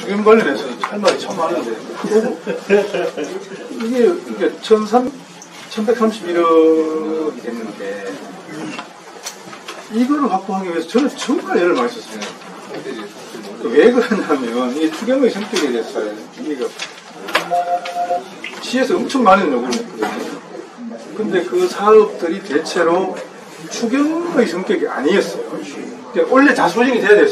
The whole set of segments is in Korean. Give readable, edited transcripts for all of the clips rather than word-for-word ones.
추경 관련해서 할 말이 참 많은데 이게 1131억이 됐는데 이거를 확보하기 위해서 저는 정말 애를 많이 썼어요. 왜 그러냐면 이 추경의 성격에 대해서 이게 시에서 엄청 많은 요구를 했거든요. 근데 그 사업들이 대체로 추경의 성격이 아니었어요. 그러니까 원래 다 소진이 돼야 돼요.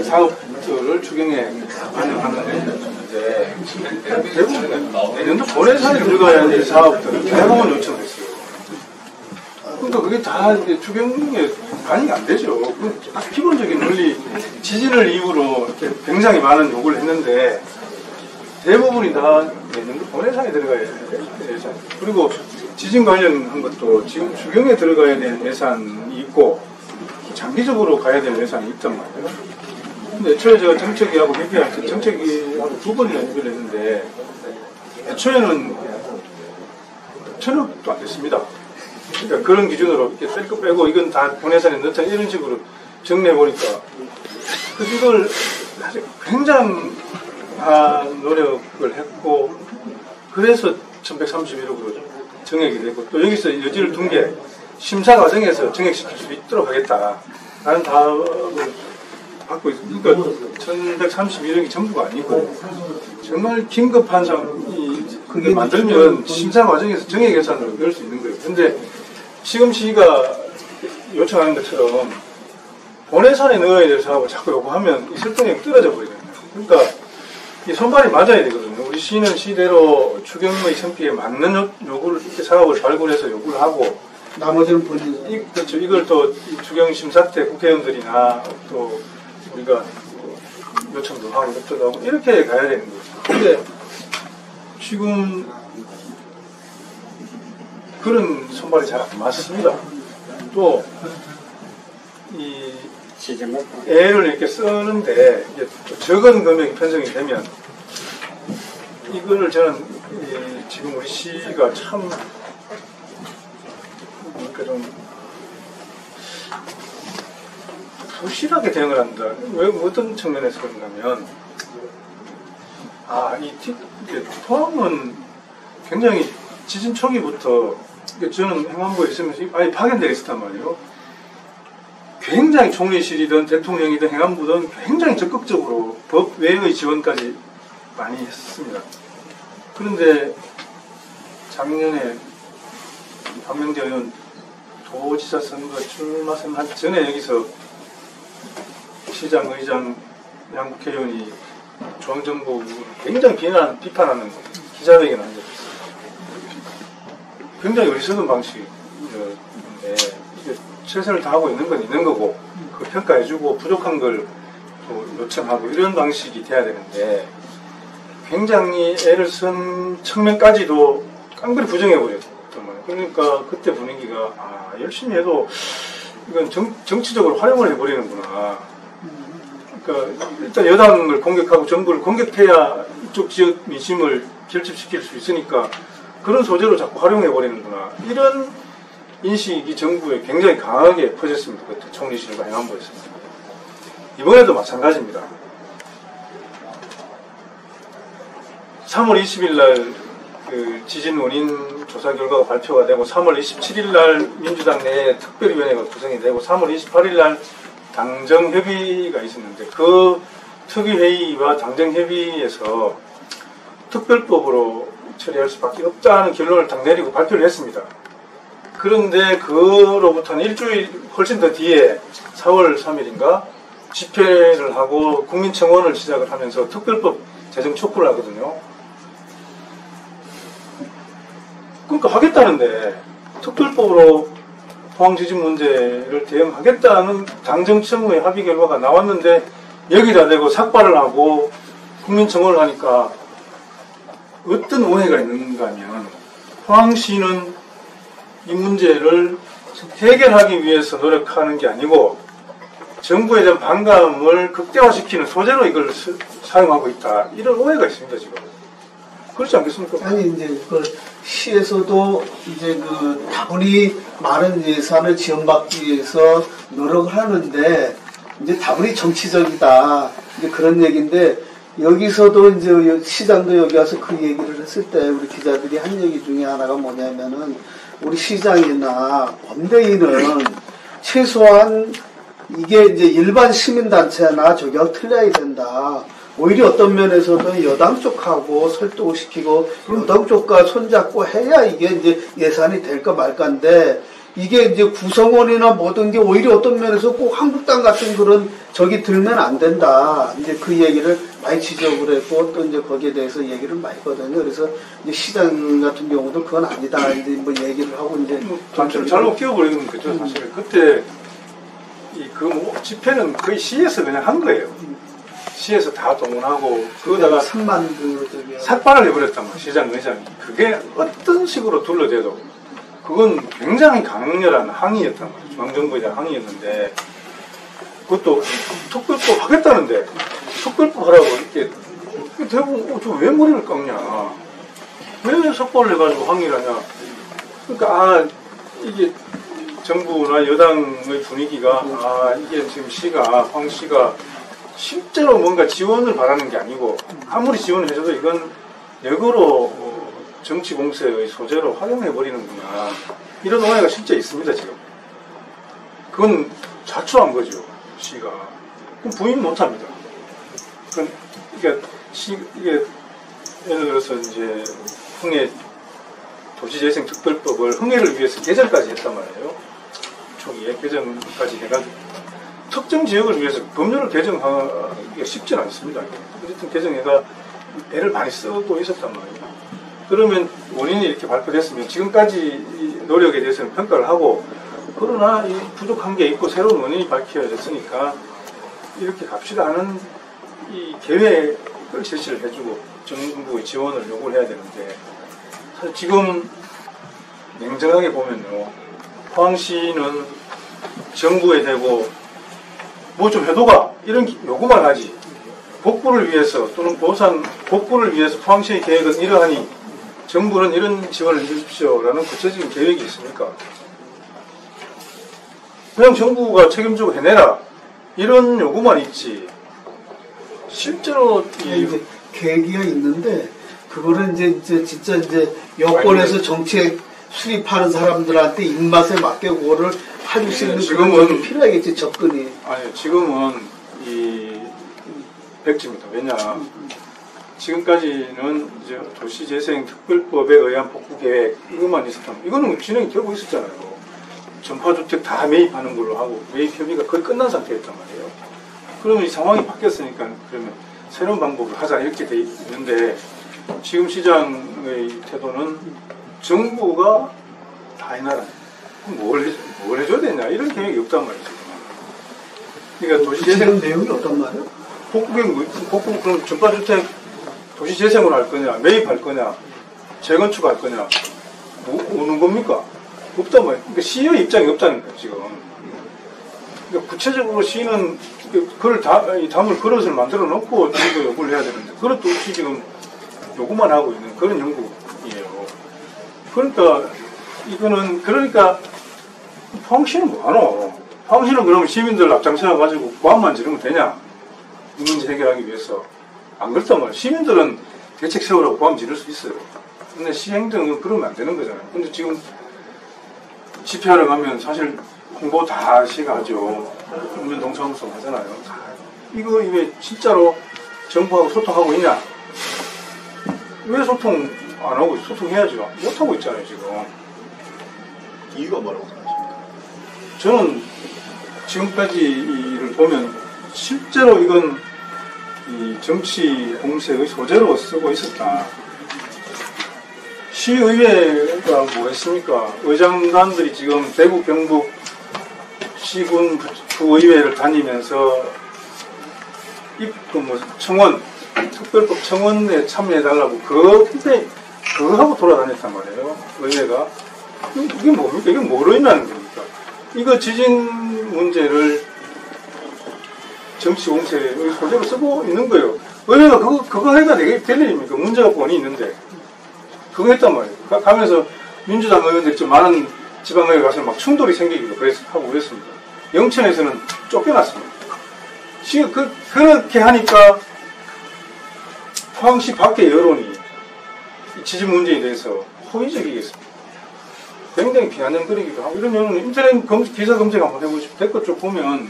사업들을 추경에 반영하는 건데 대부분 내년도 본예산에 들어가야 될 사업들은 대부분 요청했어요. 그러니까 그게 다 이제 추경에 반영이 안 되죠. 딱 기본적인 논리, 지진을 이유로 이렇게 굉장히 많은 요구를 했는데 대부분이 다 내년도 본예산에 들어가야 되는데 예산. 그리고 지진 관련한 것도 지금 추경에 들어가야 될 예산이 있고 장기적으로 가야 될 예산이 있단 말이에요. 근데 애초에 제가 정책위하고 협의할 때 정책위하고 2번이나 협의를 했는데 애초에는 1,000억도 안 됐습니다. 그러니까 그런 기준으로 이렇게 뺄 거 빼고 이건 다 본예산에 넣자 이런 식으로 정리해보니까 이걸 사실 굉장한 노력을 했고 그래서 1131억으로 정액이 되고 또 여기서 여지를 둔 게 심사 과정에서 정액시킬 수 있도록 하겠다라는 답을 받고 있습니다. 그러니까 1131억이 전부가 아니고 정말 긴급한 상황이 그게 만들면 심사 과정에서 정액 예산으로 넣을 수 있는 거예요. 근데 지금 시가 요청하는 것처럼 본예산에 넣어야 될 사업을 자꾸 요구하면 이 설득력이 떨어져 버리거든요. 그러니까 이 손발이 맞아야 되거든요. 우리 시는 시대로 추경의 성격에 맞는 요구를 이렇게 사업을 발굴해서 요구를 하고 나머지는 본인 그렇죠. 이걸 또 추경 심사 때 국회의원들이나 또 우리가 요청도 하고 협조도 하고 이렇게 가야 되는 거죠. 근데 지금 그런 손발이 잘 안 맞습니다. 또 이 애를 이렇게 쓰는데 이게 적은 금액이 편성이 되면 이거를 저는 지금 우리 시가 참 좀 부실하게 대응을 한다. 왜 어떤 측면에서 그런가면 이 포항은 굉장히 지진 초기부터 저는 행안부에 있으면서 아예 파견되어 있었단 말이에요. 굉장히 총리실이든 대통령이든 행안부든 굉장히 적극적으로 법 외의 지원까지 많이 했습니다. 그런데 작년에 박명재 의원 도지사 선거 출마 선언 전에 여기서 시장, 의장, 양국 회의원이 중앙정부를 굉장히 비판하는 기자회견을 한 적이 있어요. 굉장히 어리석은 방식인데 최선을 다하고 있는 건 있는 거고 그 평가해주고 부족한 걸 또 요청하고 이런 방식이 돼야 되는데 굉장히 애를 쓴 측면까지도 깡그리 부정해버렸단 말이에요. 그러니까 그때 분위기가 열심히 해도 이건 정치적으로 활용을 해버리는구나. 그러니까 일단 여당을 공격하고 정부를 공격해야 이쪽 지역 민심을 결집시킬 수 있으니까 그런 소재로 자꾸 활용해버리는구나. 이런 인식이 정부에 굉장히 강하게 퍼졌습니다. 그때 총리실과 행안부에서. 이번에도 마찬가지입니다. 3월 20일 날 그 지진 원인 조사 결과가 발표가 되고 3월 27일 날 민주당 내에 특별위원회가 구성이 되고 3월 28일 날 당정협의가 있었는데 그 특위회의와 당정협의에서 특별법으로 처리할 수밖에 없다는 결론을 딱 내리고 발표를 했습니다. 그런데 그로부터는 일주일 훨씬 더 뒤에 4월 3일인가 집회를 하고 국민청원을 시작을 하면서 특별법 제정 촉구를 하거든요. 그러니까 하겠다는데 특별법으로 포항 지진 문제를 대응하겠다는 당정청의 합의 결과가 나왔는데 여기다 대고 삭발을 하고 국민청원을 하니까 어떤 오해가 있는가 하면 포항시는 이 문제를 해결하기 위해서 노력하는 게 아니고 정부에 대한 반감을 극대화시키는 소재로 이걸 사용하고 있다. 이런 오해가 있습니다, 지금. 그렇지 않겠습니까? 아니, 이제 그 시에서도 이제 그 다분히 많은 예산을 지원받기 위해서 노력을 하는데 이제 다분히 정치적이다. 이제 그런 얘기인데 여기서도 이제 시장도 여기 와서 그 얘기를 했을 때 우리 기자들이 한 얘기 중에 하나가 뭐냐면은 우리 시장이나 범대인은 최소한 이게 이제 일반 시민단체나 저기하고 틀려야 된다. 오히려 어떤 면에서도 여당 쪽하고 설득을 시키고 여당 쪽과 손잡고 해야 이게 이제 예산이 될까 말까인데 이게 이제 구성원이나 모든 게 오히려 어떤 면에서 꼭 한국당 같은 그런 적이 들면 안 된다. 이제 그 얘기를 많이 지적을 했고 또 이제 거기에 대해서 얘기를 많이 했거든요. 그래서 이제 시장 같은 경우도 그건 아니다. 이제 뭐 얘기를 하고 이제 잘못 끼워버리는 거죠. 사실 그때 집회는 거의 시에서 그냥 한 거예요. 시에서 다 동원하고 그거다가 3만 그 저기 삭발을 해버렸단 말이에요. 시장 의장이. 그게 어떤 식으로 둘러대도 그건 굉장히 강렬한 항의였단 말이에요. 중앙정부에 대한 항의였는데 그것도 특별법 하겠다는데 특별법 하라고 이렇게 대부분 저 왜 머리를 깎냐, 왜 삭발을 해가지고 항의를 하냐. 그러니까 이게 정부나 여당의 분위기가 이게 지금 황 씨가 실제로 뭔가 지원을 바라는 게 아니고 아무리 지원을 해줘도 이건 역으로 정치 공세의 소재로 활용해버리는구나, 이런 오해가 실제 있습니다. 지금 그건 자초한 거죠. 시가 그럼 부인 못합니다. 이게 예를 들어서 이제 흥해 도시재생특별법을 흥해를 위해서 개정까지 했단 말이에요. 초기에 개정까지 해가지고 특정 지역을 위해서 법률을 개정하기가 쉽지는 않습니다. 어쨌든 개정해가 애를 많이 쓰고 있었단 말이에요. 그러면 원인이 이렇게 발표됐으면 지금까지 이 노력에 대해서는 평가를 하고, 그러나 이 부족한 게 있고 새로운 원인이 밝혀졌으니까 이렇게 갑시다 하는 이 계획을 제시를 해주고 정부의 지원을 요구를 해야 되는데, 사실 지금 냉정하게 보면요, 포항시는 정부에 대고 뭐 좀 해도가 이런 요구만 하지, 복구를 위해서 또는 복구를 위해서 포항시의 계획은 이러하니 정부는 이런 지원을 해주십시오라는 구체적인 계획이 있습니까? 그냥 정부가 책임지고 해내라 이런 요구만 있지, 실제로 이제 계기가 있는데 그거를 이제 진짜 이제 여권에서 정책 수립하는 사람들한테 입맛에 맞게 그거를 해줄 수 있는 그런 게 필요하겠지, 접근이. 아니, 지금은 이 백지입니다. 왜냐, 지금까지는 이제 도시재생특별법에 의한 복구계획 이것만 있었다면, 이거는 진행이 되고 있었잖아요. 전파주택 다 매입하는 걸로 하고 매입 협의가 거의 끝난 상태였단 말이에요. 그러면 이 상황이 바뀌었으니까 그러면 새로운 방법을 하자 이렇게 돼 있는데, 지금 시장의 태도는 정부가 다 해놔라, 뭘 해줘야 되냐, 이런 계획이 없단 말이죠. 그러니까 도시재생 내용이 어떤 말이에요? 복구 그럼 전파주택 도시재생으로 할 거냐, 매입할 거냐, 재건축할 거냐, 오는 겁니까? 없단 말이에요. 그러니까 시의 입장이 없다는 거예요, 지금. 그러니까 구체적으로 시는 그걸 담을 그릇을 만들어 놓고 정부 요구를 해야 되는데, 그것도 없이 지금 요구만 하고 있는 그런 형국이에요. 그러니까 이거는, 그러니까 포항시는 뭐하노? 포항시는 그러면 시민들 앞장서가지고 고함만 지르면 되냐? 이 문제 해결하기 위해서. 안 그렇단 말이에요. 시민들은 대책 세우라고 고함 지를 수 있어요. 근데 시행정은 그러면 안 되는 거잖아요. 근데 지금 집회하러 가면 사실 홍보 다 시가 하죠. 국민 동참성 하잖아요. 이거 왜 진짜로 정부하고 소통하고 있냐? 왜 소통 안 하고 소통해야죠. 못 하고 있잖아요, 지금. 이유가 뭐라고 생각하십니까? 저는 지금까지를 보면 실제로 이건 이 정치 공세의 소재로 쓰고 있었다. 시의회가 뭐 했습니까? 의장단들이 지금 대구, 경북 시군 부의회를 다니면서 청원, 특별법 청원에 참여해달라고 그거 하고 돌아다녔단 말이에요, 의회가. 이게 뭡니까? 이게 뭐로 인하는 겁니까? 이거 지진 문제를 정치 공세의 소재로 쓰고 있는 거예요. 의회가 그거 해가 될 일입니까? 문제가 뻔히 있는데. 그거 했단 말이에요. 가면서 민주당 의원들이 좀 많은 지방의회 가서 막 충돌이 생기기도 하고 그랬습니다. 영천에서는 쫓겨났습니다. 지금 그렇게 하니까 포항시 밖의 여론이 이 지진 문제에 대해서 호의적이겠습니다. 굉장히 비아냥거리기도 하고 이런 여론은 인터넷 기사 검색 한번 해보시고 댓글 쪽 보면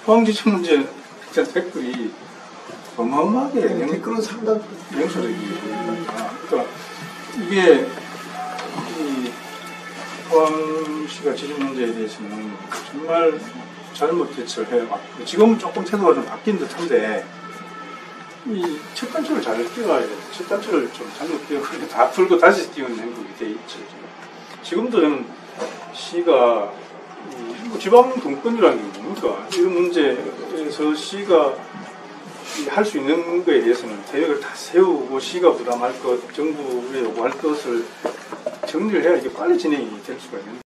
포항 지진 문제 댓글이 어마어마하게 댓글은 상당히 냉소적이니까 그러니까 이게 이 포항시가 지진 문제에 대해서는 정말 잘못 대처를 해왔고 지금은 조금 태도가 좀 바뀐 듯한데 이 첫 단추를 잘 띄워야 돼. 첫 단추를 좀 잘못 띄우고 다 풀고 다시 띄우는 행동이 돼 있죠. 지금도 저는 시가 뭐 지방 동권이라는 게 뭡니까? 이런 문제에서 시가 할 수 있는 거에 대해서는 계획을 다 세우고 시가 부담할 것, 정부에 요구할 것을 정리를 해야 이게 빨리 진행이 될 수가 있는.